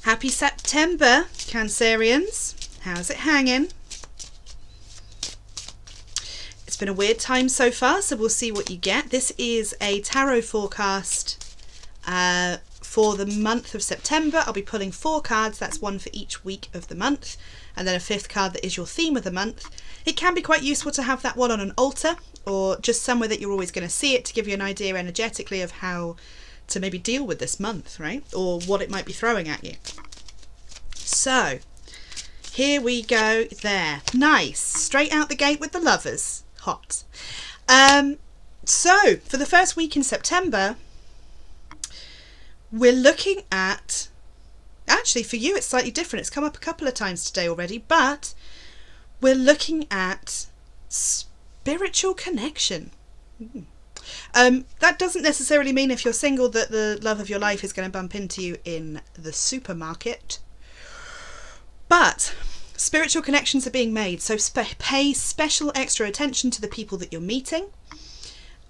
Happy September, Cancerians. How's it hanging? It's been a weird time so far, so we'll see what you get. This is a tarot forecast for the month of September. I'll be pulling 4 cards. That's one for each week of the month, and then a 5th card that is your theme of the month. It can be quite useful to have that one on an altar or just somewhere that you're always going to see it, to give you an idea energetically of how to maybe deal with this month, right? Or what it might be throwing at you. So, here we go there. Nice. Straight out the gate with the lovers. Hot. So, for the first week in September, we're looking at... Actually, for you, it's slightly different. It's come up a couple of times today already, but we're looking at spiritual connection. That doesn't necessarily mean if you're single that the love of your life is going to bump into you in the supermarket. But spiritual connections are being made, so pay special extra attention to the people that you're meeting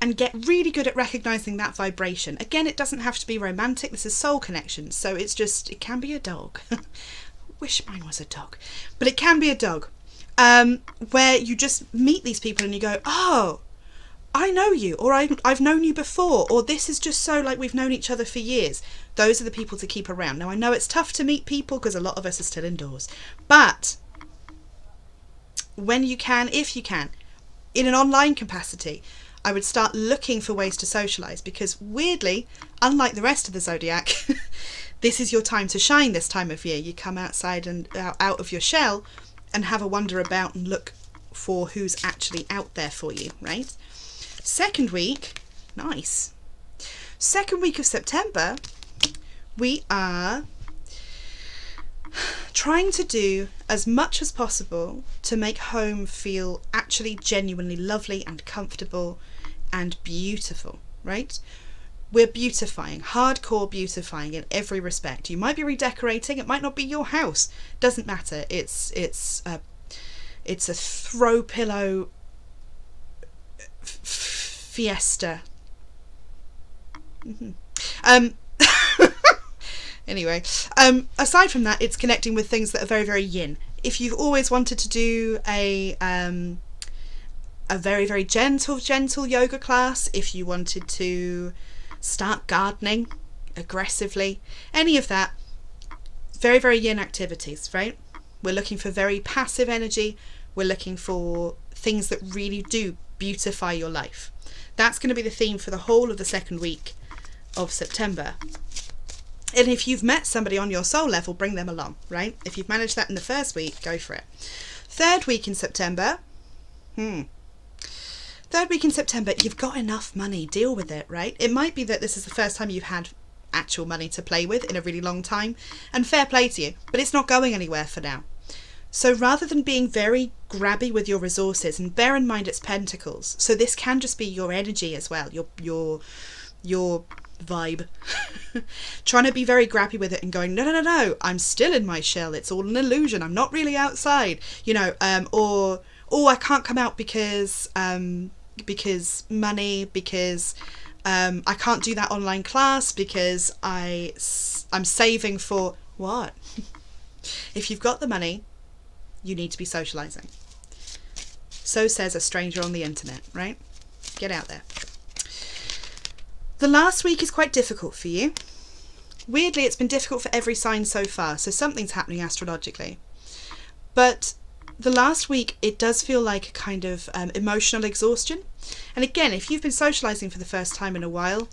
and get really good at recognising that vibration. Again, it doesn't have to be romantic. This is soul connection, so it can be a dog. Wish mine was a dog. But it can be a dog, where you just meet these people and you go, oh, I know you, or I've known you before, or this is just so like we've known each other for years. Those are the people to keep around. Now, I know it's tough to meet people because a lot of us are still indoors, but when you can, if you can, in an online capacity, I would start looking for ways to socialise, because weirdly, unlike the rest of the zodiac, this is your time to shine this time of year. You come outside and out of your shell and have a wander about and look for who's actually out there for you, right? Second week, nice. Second week of September, we are trying to do as much as possible to make home feel actually genuinely lovely and comfortable and beautiful, right? We're beautifying, hardcore beautifying in every respect. You might be redecorating, it might not be your house, doesn't matter. It's a throw pillow fiesta. Anyway, aside from that, it's connecting with things that are very, very yin. If you've always wanted to do a very, very gentle yoga class, if you wanted to start gardening aggressively, any of that, very, very yin activities, right? We're looking for very passive energy. We're looking for things that really do beautify your life. That's going to be the theme for the whole of the second week of September. And if you've met somebody on your soul level, bring them along, right? If you've managed that in the first week, go for it. Third week in September, Third week in September, you've got enough money, deal with it, right? It might be that this is the first time you've had actual money to play with in a really long time, and fair play to you, but it's not going anywhere for now. So rather than being very grabby with your resources, and bear in mind it's pentacles, so this can just be your energy as well, your vibe. Trying to be very grabby with it and going, no, I'm still in my shell, it's all an illusion, I'm not really outside, or I can't come out because money, because I can't do that online class because I'm saving for what? If you've got the money, you need to be socializing. So says a stranger on the internet, right? Get out there. The last week is quite difficult for you. Weirdly, it's been difficult for every sign so far, so something's happening astrologically. But the last week, it does feel like a kind of emotional exhaustion. And again, if you've been socializing for the first time in a while,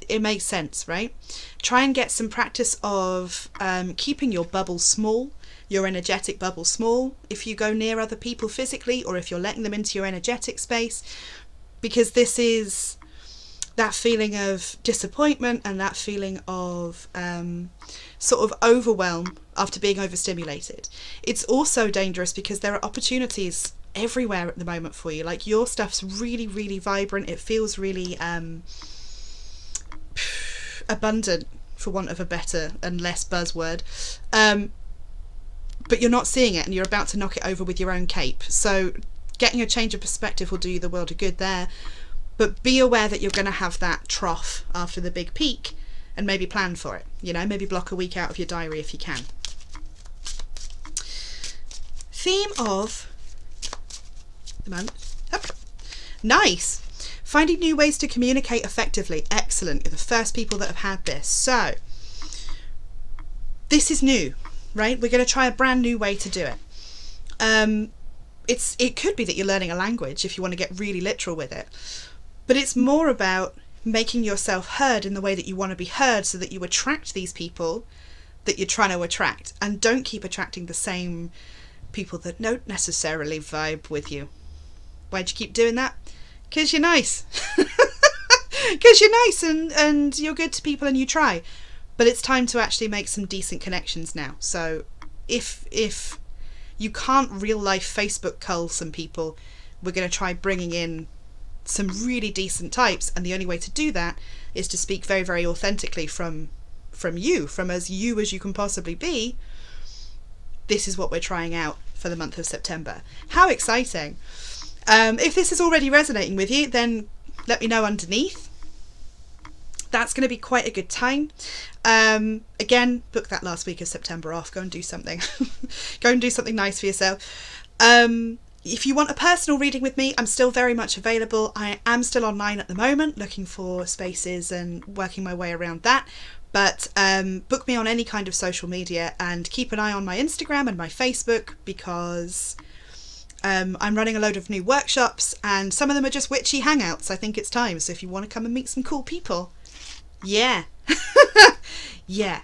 it makes sense, right? Try and get some practice of keeping your bubble small, your energetic bubble small, if you go near other people physically, or if you're letting them into your energetic space, because this is that feeling of disappointment and that feeling of sort of overwhelm after being overstimulated. It's also dangerous because there are opportunities everywhere at the moment for you. Like, your stuff's really, really vibrant. It feels really abundant, for want of a better and less buzzword. But you're not seeing it, and you're about to knock it over with your own cape. So getting a change of perspective will do you the world of good there. But be aware that you're going to have that trough after the big peak, and maybe plan for it. You know, maybe block a week out of your diary if you can. Theme of the month. Oh, nice. Finding new ways to communicate effectively. Excellent. You're the first people that have had this. So this is new, right? We're going to try a brand new way to do it. It could be that you're learning a language if you want to get really literal with it, but it's more about making yourself heard in the way that you want to be heard, so that you attract these people that you're trying to attract, and don't keep attracting the same people that don't necessarily vibe with you. Why'd you keep doing that? Because you're nice. Because you're nice and you're good to people and you try. But it's time to actually make some decent connections now. So if you can't real life Facebook cull some people, we're going to try bringing in some really decent types, and the only way to do that is to speak very, very authentically from you, from as you can possibly be. This is what we're trying out for the month of September. How exciting. If this is already resonating with you, then let me know underneath. That's going to be quite a good time. Again, book that last week of September off. Go and do something. Go and do something nice for yourself. If you want a personal reading with me, I'm still very much available. I am still online at the moment, looking for spaces and working my way around that. But book me on any kind of social media, and keep an eye on my Instagram and my Facebook, because I'm running a load of new workshops, and some of them are just witchy hangouts. I think it's time. So if you want to come and meet some cool people, yeah. Yeah.